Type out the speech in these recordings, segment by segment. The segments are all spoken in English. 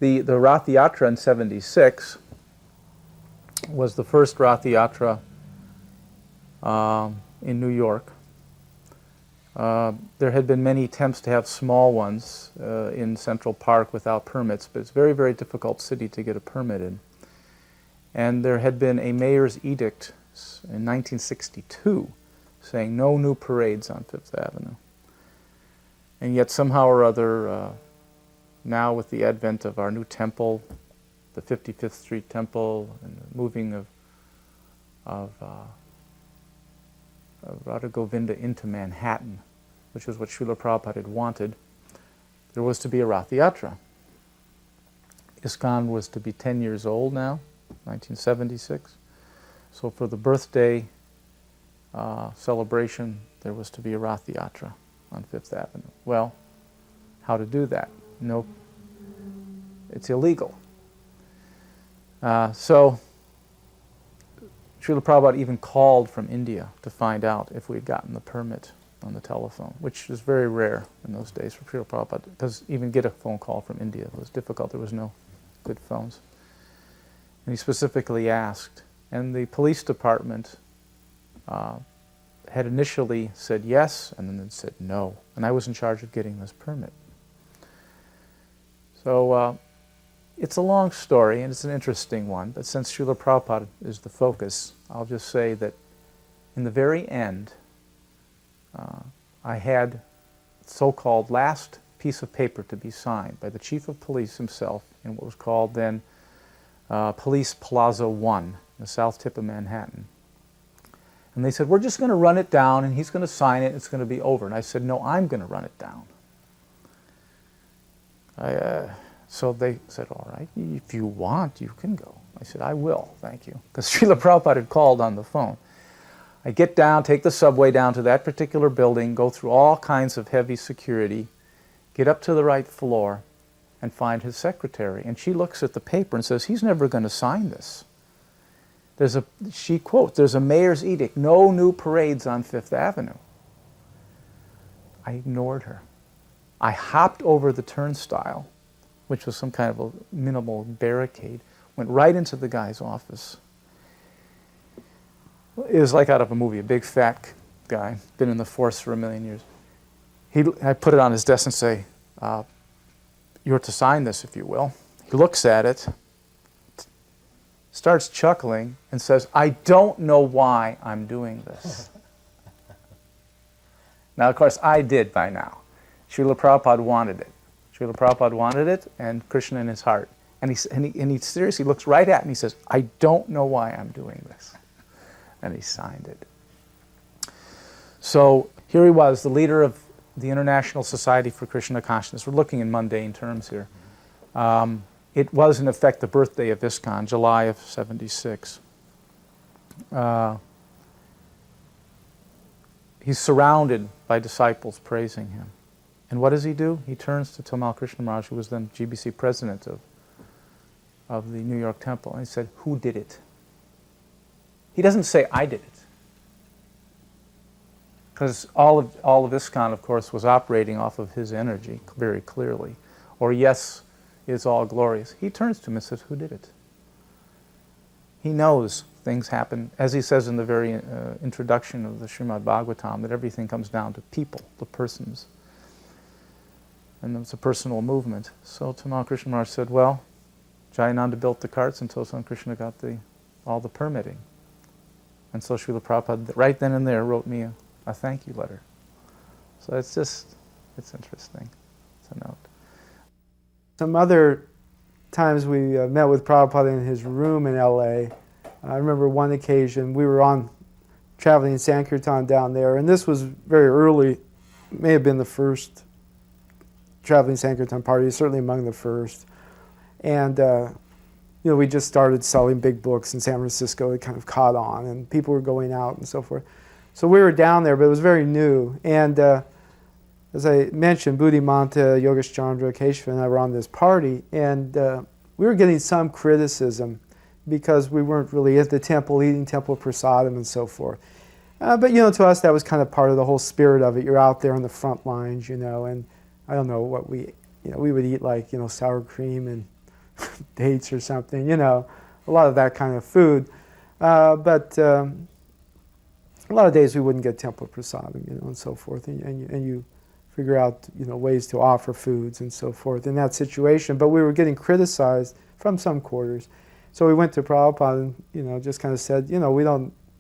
The Rath Yatra in '76 was the first Rath Yatra in New York. There had been many attempts to have small ones in Central Park without permits, but it's a very, very difficult city to get a permit in. And there had been a mayor's edict in 1962 saying no new parades on Fifth Avenue. And yet somehow or other, now with the advent of our new temple, the 55th Street Temple, and the moving of Radha Govinda into Manhattan, which was what Srila Prabhupada had wanted, there was to be a Rath Yatra. ISKCON was to be 10 years old now, 1976. So for the birthday celebration, there was to be a Rath Yatra on Fifth Avenue. Well, how to do that? No, it's illegal. So Srila Prabhupada even called from India to find out if we had gotten the permit on the telephone, which is very rare in those days for Srila Prabhupada, because even get a phone call from India was difficult. There was no good phones. And he specifically asked, and the police department had initially said yes, and then said no. And I was in charge of getting this permit. So it's a long story, and it's an interesting one, but since Srila Prabhupada is the focus, I'll just say that in the very end, I had so-called last piece of paper to be signed by the chief of police himself in what was called then Police Plaza 1, in the south tip of Manhattan. And they said, we're just going to run it down, and he's going to sign it, and it's going to be over. And I said, no, I'm going to run it down. So they said, all right, if you want, you can go. I said, I will, thank you. Because Srila Prabhupada had called on the phone. I get down, take the subway down to that particular building, go through all kinds of heavy security, get up to the right floor, and find his secretary. And she looks at the paper and says, he's never going to sign this. She quotes, there's a mayor's edict, no new parades on Fifth Avenue. I ignored her. I hopped over the turnstile, which was some kind of a minimal barricade, went right into the guy's office. It was like out of a movie, a big fat guy, been in the force for a million years. I put it on his desk and say, you're to sign this, if you will. He looks at it, starts chuckling, and says, I don't know why I'm doing this. Now, of course, I did by now. Srila Prabhupada wanted it. Srila Prabhupada wanted it, and Krishna in his heart. And he seriously looks right at me and he says, I don't know why I'm doing this. And he signed it. So here he was, the leader of the International Society for Krishna Consciousness. We're looking in mundane terms here. It was, in effect, the birthday of ISKCON, July of '76. He's surrounded by disciples praising him. And what does he do? He turns to Tamal Krishna Maharaj, who was then GBC president of the New York Temple, and he said, who did it? He doesn't say, I did it. Because all of ISKCON, of course, was operating off of his energy very clearly. Or yes, is all glorious. He turns to him and says, who did it? He knows things happen, as he says in the very introduction of the Srimad Bhagavatam, that everything comes down to people, the persons. And it's a personal movement. So Tamal Krishna Maharaj said, well, Jayananda built the carts until Son Krishna got all the permitting. And so Srila Prabhupada, right then and there, wrote me a thank you letter. So it's interesting. It's a note. Some other times we met with Prabhupada in his room in L.A. I remember one occasion we were traveling in Sankirtan down there, and this was very early, may have been the first traveling Sankirtan party, certainly among the first. And we just started selling big books in San Francisco. It kind of caught on, and people were going out and so forth. So we were down there, but it was very new. And as I mentioned, Buddhimanta, Yogesh Chandra, Keshav, and I were on this party, and we were getting some criticism because we weren't really at the temple eating temple prasadam and so forth. But to us that was kind of part of the whole spirit of it. You're out there on the front lines, and I don't know what we would eat, like sour cream and dates or something, you know, a lot of that kind of food. But a lot of days we wouldn't get temple prasadam, you know, and so forth. And you figure out, you know, ways to offer foods and so forth in that situation. But we were getting criticized from some quarters. So we went to Prabhupada and, you know, just kind of said, you know,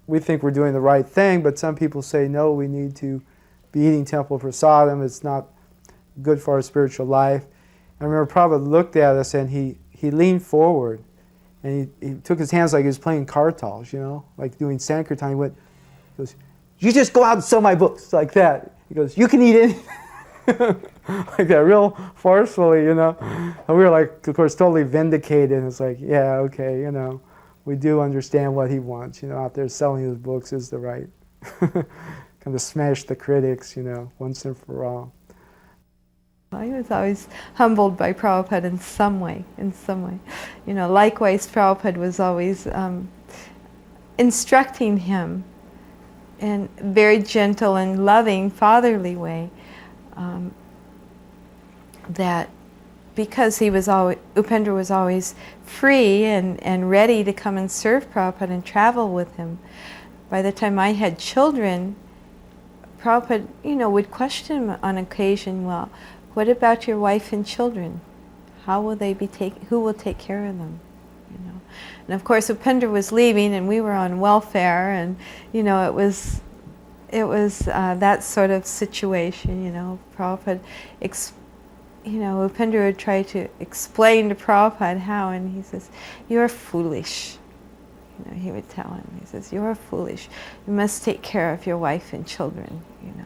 we think we're doing the right thing, but some people say, no, we need to be eating temple prasadam. It's not good for our spiritual life. I remember Prabhupada looked at us and he leaned forward and he took his hands like he was playing kartals, you know, like doing Sankirtan. He goes, you just go out and sell my books, like that. He goes, you can eat anything. Like that, real forcefully, you know. And we were like, of course, totally vindicated. And it's like, yeah, okay, you know, we do understand what he wants. You know, out there selling his books is the right, kind of smash the critics, you know, once and for all. I was always humbled by Prabhupada in some way, You know, likewise, Prabhupada was always instructing him in a very gentle and loving, fatherly way. That because he was always, Upendra was always free and ready to come and serve Prabhupada and travel with him. By the time I had children, Prabhupada, you know, would question him on occasion, well, what about your wife and children? How will they be who will take care of them? You know? And of course Upendra was leaving and we were on welfare, and you know, it was that sort of situation, you know. Prabhupada, you know, Upendra would try to explain to Prabhupada how, and he says, you're foolish. You know, he would tell him, he says, you're foolish. You must take care of your wife and children, you know.